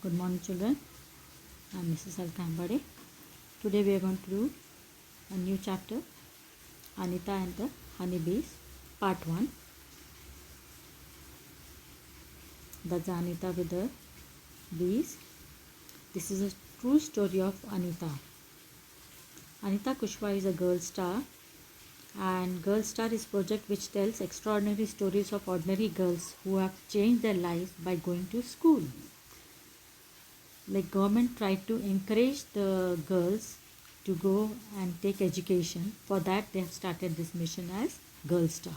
Good morning, children. I'm Mrs. Alkambade. Today we are going to do a new chapter, Anita and the Honeybees, Part 1. That's Anita with the bees. This is a true story of Anita. Anita Kushwaha is a girl star, and Girl Star is a project which tells extraordinary stories of ordinary girls who have changed their lives by going to school. Like government tried to encourage the girls to go and take education. For that they have started this mission as Girl Star.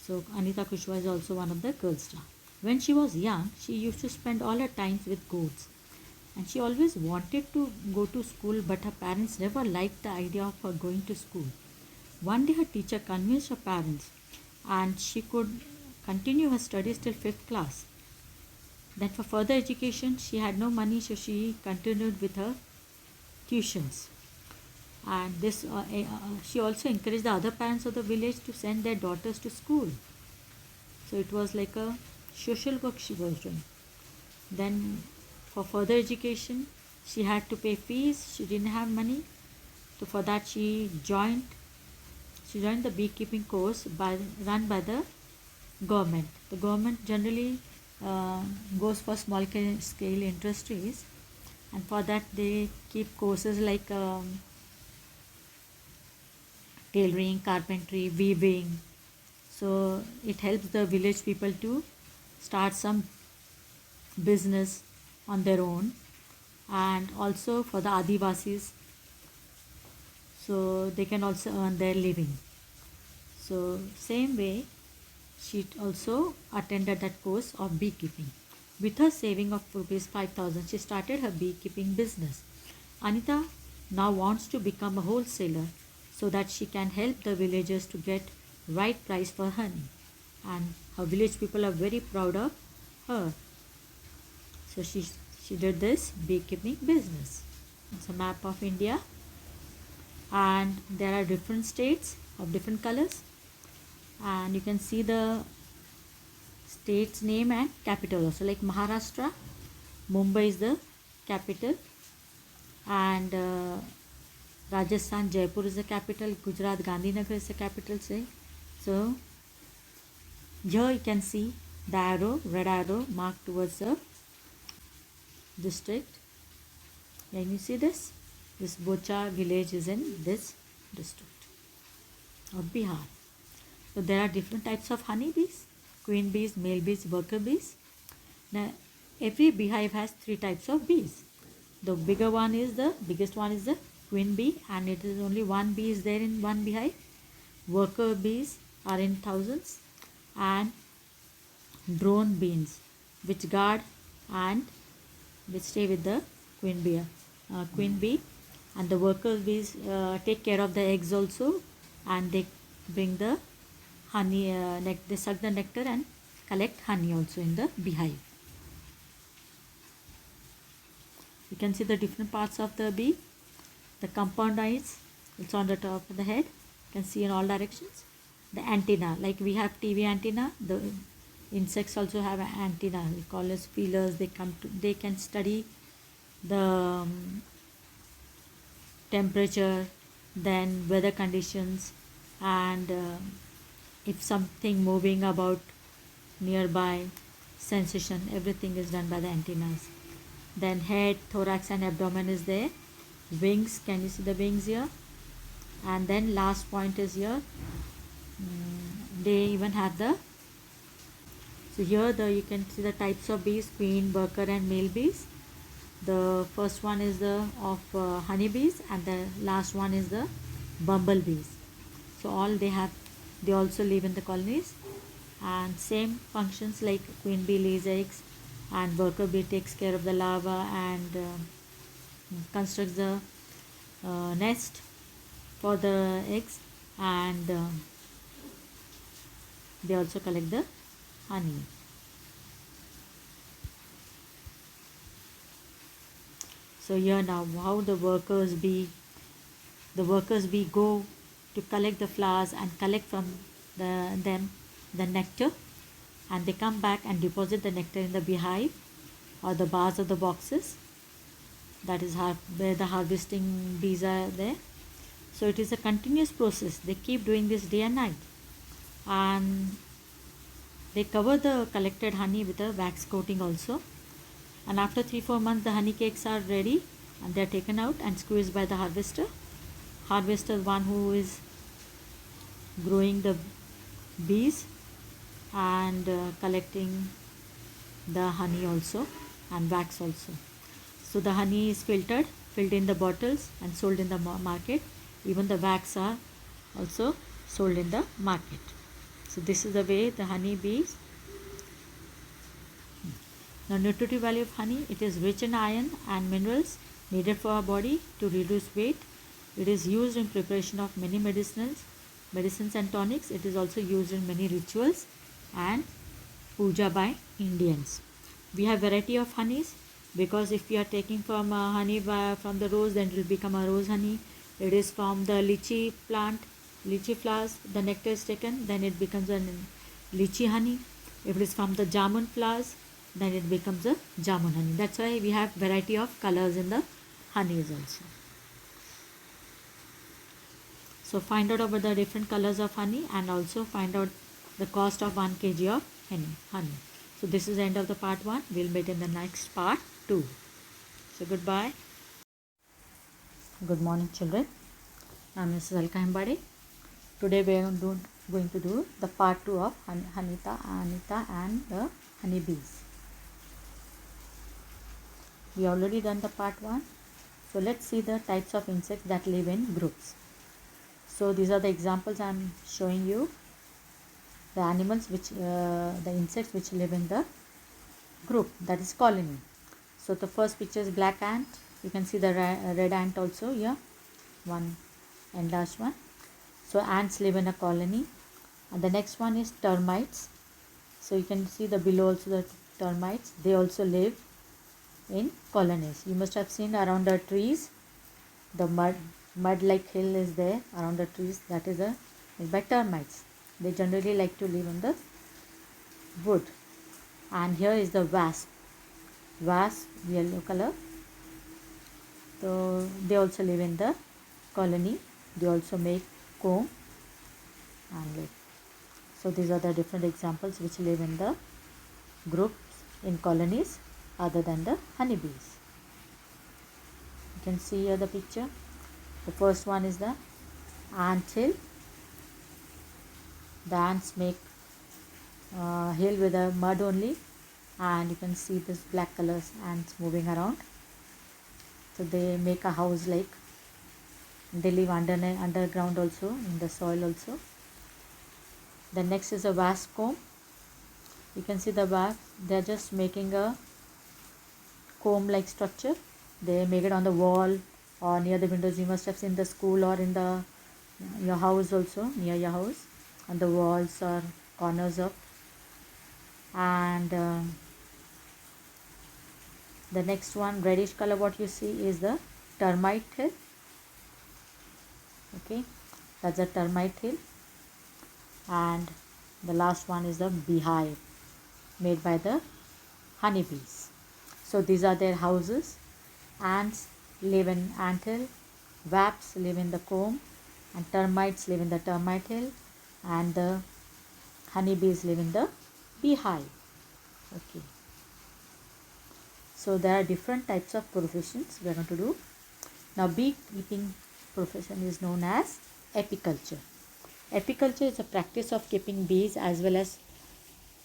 So Anita Kushwaha is also one of the Girl Star. When she was young, she used to spend all her times with goats, and she always wanted to go to school, but her parents never liked the idea of her going to school. One day her teacher convinced her parents, and she could continue her studies till 5th class. Then for further education she had no money, so she continued with her tuitions. And she also encouraged the other parents of the village to send their daughters to school. So it was like a social work she was doing. Then for further education she had to pay fees. She didn't have money, so for that she joined the beekeeping course run by the government. The government generally goes for small scale industries, and for that they keep courses like tailoring, carpentry, weaving. So it helps the village people to start some business on their own, and also for the Adivasis, so they can also earn their living. So same way she also attended that course of beekeeping. With her saving of rupees 5,000, she started her beekeeping business. Anita now wants to become a wholesaler so that she can help the villagers to get right price for honey. And her village people are very proud of her. So she did this beekeeping business. It's a map of India, and there are different states of different colors, and you can see the state's name and capital also. Like Maharashtra, Mumbai is the capital, and Rajasthan, Jaipur is the capital. Gujarat, Gandhinagar is the capital. So here you can see the arrow, red arrow marked towards the district. Can you see this? This Bocha village is in this district of Bihar. So there are different types of honey bees: queen bees, male bees, worker bees. Now every beehive has 3 types of bees. The biggest one is the queen bee, and it is only one bee is there in one beehive. Worker bees are in thousands, and drone bees which guard and which stay with the queen bee, and the worker bees take care of the eggs also, and they bring the honey, they suck the nectar and collect honey also in the beehive. You can see the different parts of the bee. The compound eyes, it's on the top of the head. You can see in all directions. The antenna, like we have TV antenna, the insects also have an antenna. We call as feelers. They can study the temperature, then weather conditions, and if something moving about nearby, sensation, everything is done by the antennas. Then head, thorax and abdomen is there. Wings, can you see the wings here? And then last point is here. They even have the, so here you can see the types of bees: queen, worker and male bees. The first one is the of honeybees, and the last one is the bumblebees. So all they also live in the colonies, and same functions, like queen bee lays eggs, and worker bee takes care of the larva and constructs the nest for the eggs, and they also collect the honey. So here now how the workers bee go to collect the flowers and collect from them the nectar, and they come back and deposit the nectar in the beehive, or the bars of the boxes. That is where the harvesting bees are there. So it is a continuous process. They keep doing this day and night, and they cover the collected honey with a wax coating also. And after 3-4 months, the honey cakes are ready, and they are taken out and squeezed by the harvester. Harvester is one who is growing the bees and collecting the honey also and wax also. So the honey is filtered, filled in the bottles and sold in the market. Even the wax are also sold in the market. So this is the way the honey bees. Now, nutritive value of honey: it is rich in iron and minerals needed for our body to reduce weight. It is used in preparation of many medicines and tonics. It is also used in many rituals and puja by Indians. We have variety of honeys, because if we are taking from honey from the rose, then it will become a rose honey. It is from the lychee plant, lychee flowers, the nectar is taken, then it becomes a lychee honey. If it is from the jamun flowers, then it becomes a jamun honey. That's why we have variety of colors in the honeys also. So find out about the different colors of honey, and also find out the cost of 1 kg of honey. So this is the end of the part 1. We'll meet in the next part 2. So goodbye. Good morning, children. I'm Mrs. Alka Hembade. Today we are going to do the part 2 of Anita and the honeybees. We already done the part 1. So let's see the types of insects that live in groups. So these are the examples I am showing you. The animals the insects which live in the group, that is colony. So the first picture is black ant. You can see the red ant also here, one enlarged one. So ants live in a colony. And the next one is termites. So you can see the below also the termites. They also live in colonies. You must have seen around the trees, the mud like hill is there around the trees. That is by termites. They generally like to live in the wood. And here is the wasp, yellow color. So they also live in the colony. They also make comb and live. So these are the different examples which live in the groups in colonies other than the honeybees. You can see here the picture. The first one is the ant hill. The ants make hill with a mud only, and you can see this black colors ants moving around. So they make a house like. They live underground also, in the soil also. The next is a wasp comb. You can see the wasp. They are just making a comb like structure. They make it on the wall or near the windows. You must have seen the school or in your house also, near your house, on the walls or corners of. And the next one, reddish color, what you see is the termite hill. Okay, that's a termite hill. And the last one is the beehive made by the honeybees. So these are their houses. Ants live in ant hill, wasps live in the comb, and termites live in the termite hill, and the honeybees live in the beehive. Okay. So there are different types of professions we are going to do. Now beekeeping profession is known as apiculture. Apiculture is a practice of keeping bees as well as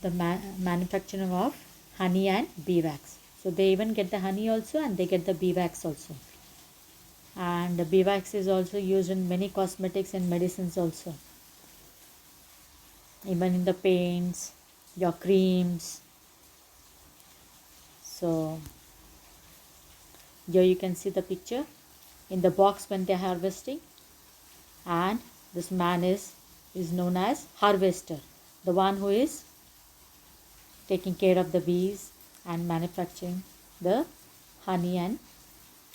the manufacturing of honey and bee wax. So they even get the honey also, and they get the bee wax also. And the bee wax is also used in many cosmetics and medicines also. Even in the paints, your creams. So here you can see the picture in the box when they are harvesting. And this man is known as harvester, the one who is taking care of the bees and manufacturing the honey and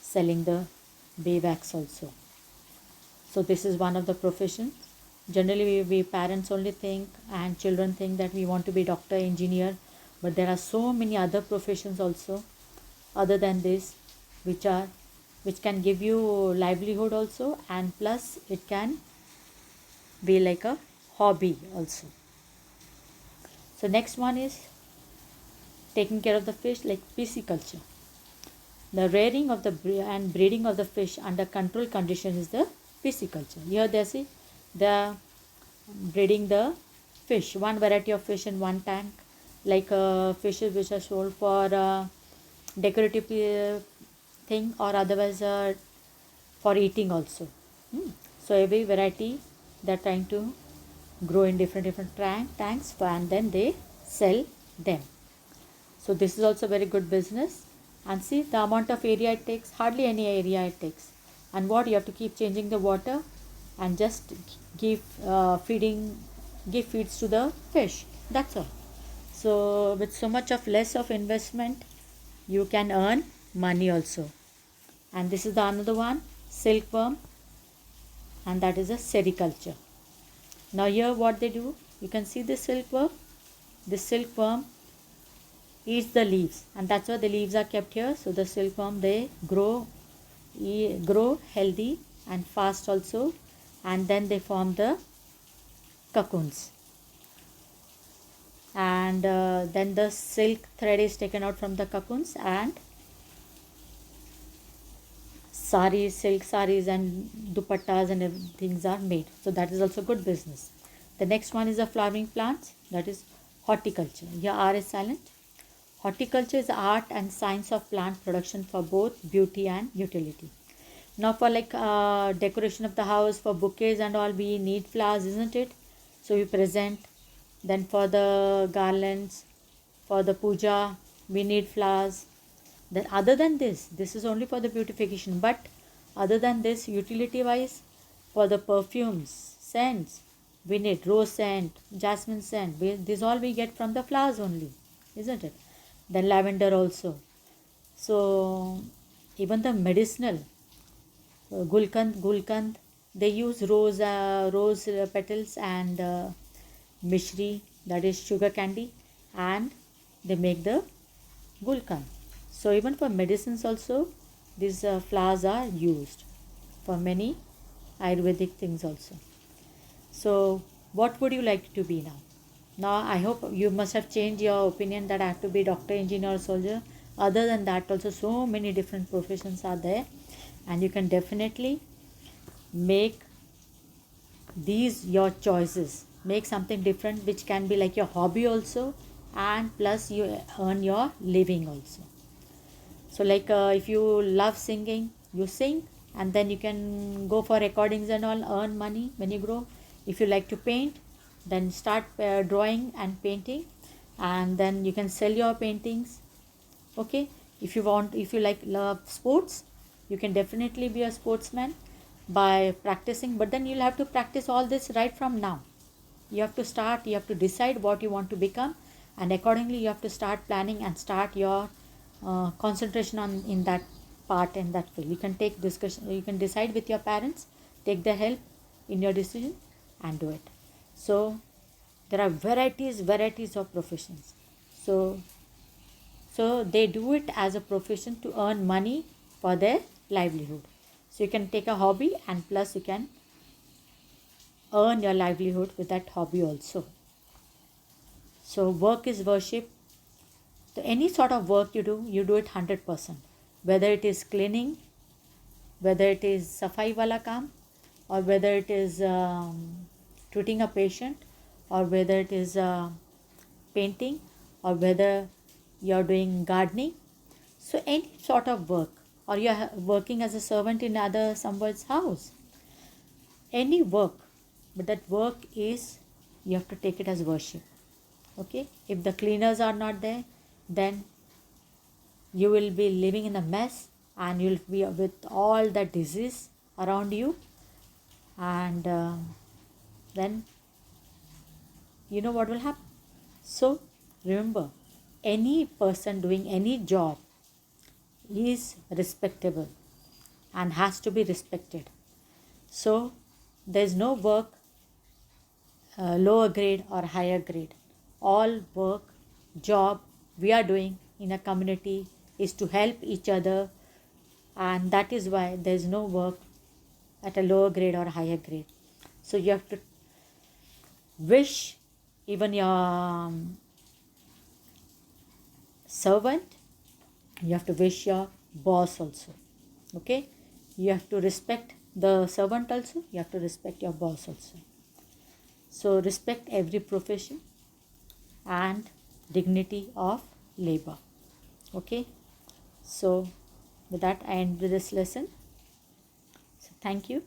selling the bee wax also. So this is one of the professions. Generally we parents only think and children think that we want to be doctor, engineer, But there are so many other professions also other than this, which can give you livelihood also, and plus it can be like a hobby also. So next one is taking care of the fish, like pisciculture. The rearing of the and breeding of the fish under controlled conditions is the pisciculture. Here they see the breeding the fish, one variety of fish in one tank, like fishes which are sold for decorative thing, or otherwise for eating also. So every variety they are trying to grow in different tanks, and then they sell them. So this is also very good business. And see the amount of area it takes, hardly any area it takes. And what you have to keep changing the water and just give give feeds to the fish. That's all. So with so much of less of investment, you can earn money also. And this is the another one, silkworm, and that is a sericulture. Now here what they do, you can see this silkworm. This silkworm eats the leaves, and that's why the leaves are kept here. So the silkworm, they grow healthy and fast also, and then they form the cocoons. And then the silk thread is taken out from the cocoons, and saris, silk saris and dupattas and things are made. So that is also good business. The next one is the flowering plants, that is horticulture. Here R is silent. Horticulture is the art and science of plant production for both beauty and utility. Now for like decoration of the house, for bouquets and all, we need flowers, isn't it? So we present. Then for the garlands, for the puja, we need flowers. Then other than this is only for the beautification. But other than this, utility wise, for the perfumes, scents, we need rose scent, jasmine scent. This all we get from the flowers only, isn't it? Then lavender also. So even the medicinal, gulkand, they use rose petals and mishri, that is sugar candy, and they make the gulkand. So even for medicines also, these flowers are used for many Ayurvedic things also. So what would you like to be now? Now I hope you must have changed your opinion that I have to be doctor, engineer, or soldier. Other than that also, so many different professions are there, and you can definitely make these your choices. Make something different which can be like your hobby also, and plus you earn your living also. So like if you love singing, you sing, and then you can go for recordings and all, earn money when you grow. If you like to paint, then start drawing and painting, and then you can sell your paintings. Okay, if you love sports, you can definitely be a sportsman by practicing, but then you'll have to practice all this right from now. You have to decide what you want to become, and accordingly you have to start planning and start your concentration on in that part, in that field. You can take discussion, you can decide with your parents, take their help in your decision and do it. So there are varieties of professions. So they do it as a profession to earn money for their livelihood. So you can take a hobby, and plus you can earn your livelihood with that hobby also. So work is worship. So any sort of work you do it 100%. Whether it is cleaning, whether it is safai wala kaam, or whether it is treating a patient, or whether it is painting, or whether you're doing gardening. So any sort of work, or you're working as a servant in someone's house. Any work, but that work is, you have to take it as worship. Okay, if the cleaners are not there, then you will be living in a mess, and you'll be with all that disease around you, and then you know what will happen. So remember, any person doing any job is respectable and has to be respected. So there is no work lower grade or higher grade. All work, job we are doing in a community is to help each other, and that is why there is no work at a lower grade or higher grade. So you have to wish even your servant, you have to wish your boss also. Okay, you have to respect the servant also, you have to respect your boss also. So respect every profession and dignity of labor. Okay, so with that I end with this lesson. So thank you.